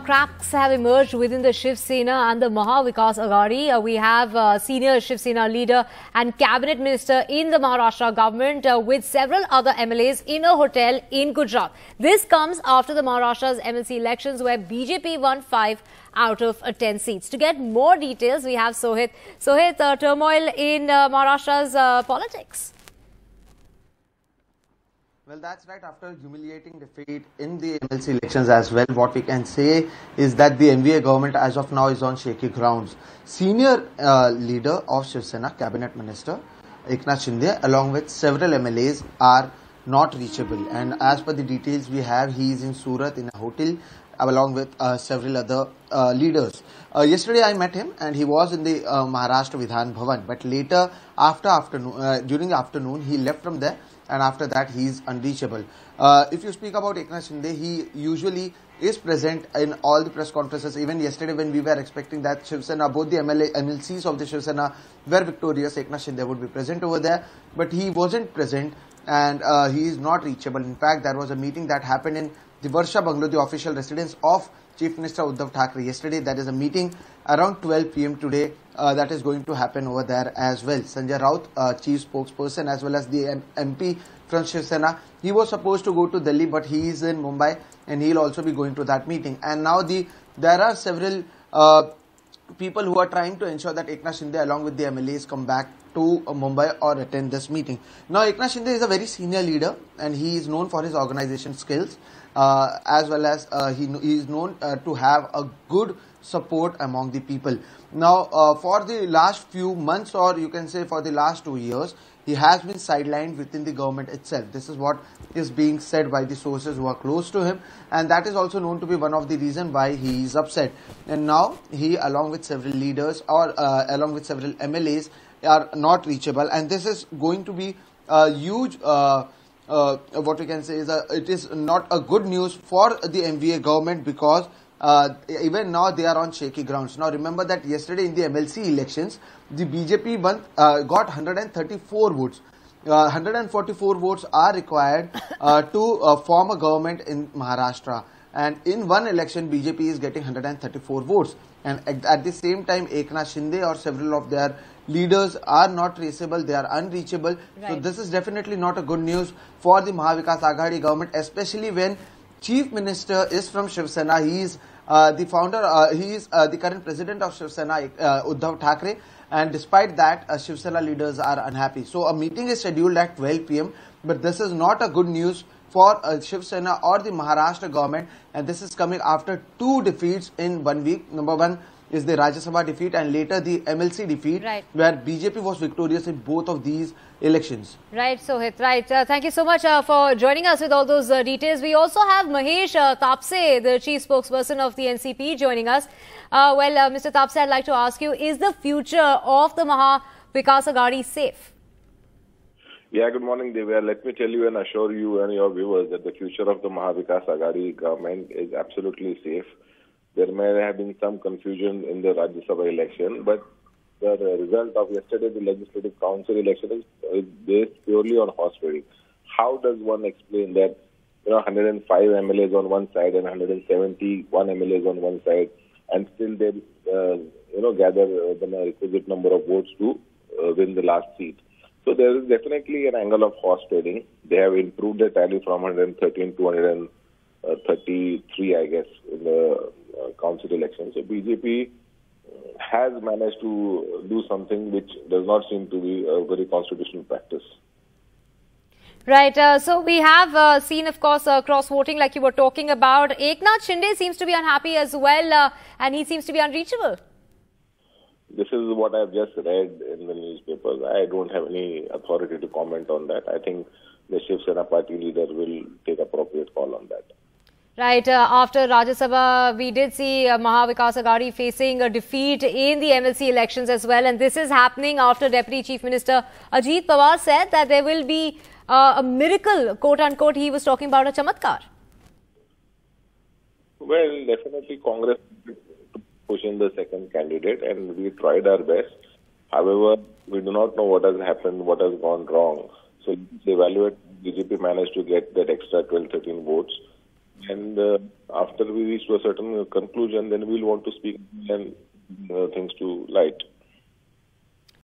cracks have emerged within the Shiv Sena and the Maha Vikas Aghadi. We have senior Shiv Sena leader and cabinet minister in the Maharashtra government with several other MLAs in a hotel in Gujarat. This comes after the Maharashtra's MLC elections where BJP won 5 out of 10 seats. To get more details, we have Sohit. Sohit, turmoil in Maharashtra's politics. Well, that's right. After humiliating defeat in the MLC elections as well, what we can say is that the NVA government as of now is on shaky grounds. Senior leader of Shiv Sena, cabinet minister Eknath Shinde, along with several MLAs are not reachable. And as per the details we have, he is in Surat in a hotel along with several other leaders. Yesterday I met him and he was in the Maharashtra Vidhan Bhavan, but later during the afternoon he left from there. And after that, he is unreachable. If you speak about Eknath Shinde, he usually is present in all the press conferences. Even yesterday, when we were expecting that Shiv Sena, both the MLCs of the Shiv Sena were victorious, Eknath Shinde would be present over there. But he wasn't present and he is not reachable. In fact, there was a meeting that happened in the Varsha Bungalow, the official residence of Chief Minister Uddhav Thackeray. Yesterday, there is a meeting around 12 PM today that is going to happen over there as well. Sanjay Raut, chief spokesperson, as well as the MP from Shiv Sena, he was supposed to go to Delhi, but he is in Mumbai and he will also be going to that meeting. And now there are several people who are trying to ensure that Eknath Shinde along with the MLAs come back to Mumbai or attend this meeting. Now, Eknath Shinde is a very senior leader and he is known for his organization skills as well as he is known to have a good support among the people. Now, for the last few months, or you can say for the last 2 years, he has been sidelined within the government itself. This is what is being said by the sources who are close to him, and that is also known to be one of the reasons why he is upset. And now he, along with several leaders or along with several MLAs, are not reachable, and this is going to be a huge what we can say is it is not a good news for the NVA government, because even now they are on shaky grounds. Now remember that yesterday in the MLC elections, the BJP got 134 votes. 144 votes are required to form a government in Maharashtra. And in one election, BJP is getting 134 votes. And at the same time, Eknath Shinde or several of their leaders are not traceable, they are unreachable. Right. So this is definitely not a good news for the Maha Vikas Aghadi government, especially when Chief Minister is from Shiv Sena. He is the founder, he is the current president of Shiv Sena, Uddhav Thackeray. And despite that, Shiv Sena leaders are unhappy. So a meeting is scheduled at 12 PM. But this is not a good news for Shiv Sena or the Maharashtra government. And this is coming after 2 defeats in 1 week. Number 1 is the Rajya Sabha defeat and later the MLC defeat, right, where BJP was victorious in both of these elections. Right, Sohit, right. Thank you so much for joining us with all those details. We also have Mahesh Tapse, the chief spokesperson of the NCP, joining us. Mr. Tapse, I'd like to ask you, is the future of the Maha Vikas Aghadi safe? Yeah, good morning, Divya. Let me tell you and assure you and your viewers that the future of the Maha Vikas Aghadi government is absolutely safe. There may have been some confusion in the Rajya Sabha election, but the result of yesterday, the Legislative Council election, is based purely on horse trading. How does one explain that 105 MLAs on one side and 171 MLAs on one side, and still they gather the requisite number of votes to win the last seat? So there is definitely an angle of horse trading. They have improved the tally from 113 to 133, I guess, in the council election. So BJP has managed to do something which does not seem to be a very constitutional practice. Right. So we have seen, of course, cross-voting like you were talking about. Eknath Shinde seems to be unhappy as well, and he seems to be unreachable. This is what I've just read in the newspapers. I don't have any authority to comment on that. I think the Shiv Sena party leader will take appropriate call on that. Right. After Rajya Sabha, we did see Maha Vikas Aghadi facing a defeat in the MLC elections as well. And this is happening after Deputy Chief Minister Ajit Pawar said that there will be a miracle, quote unquote. He was talking about a chamatkar. Well, definitely Congress push in the second candidate, and we tried our best. However, we do not know what has happened, what has gone wrong. So, to evaluate, BJP managed to get that extra 12-13 votes. And after we reach to a certain conclusion, then we'll want to speak and things to light.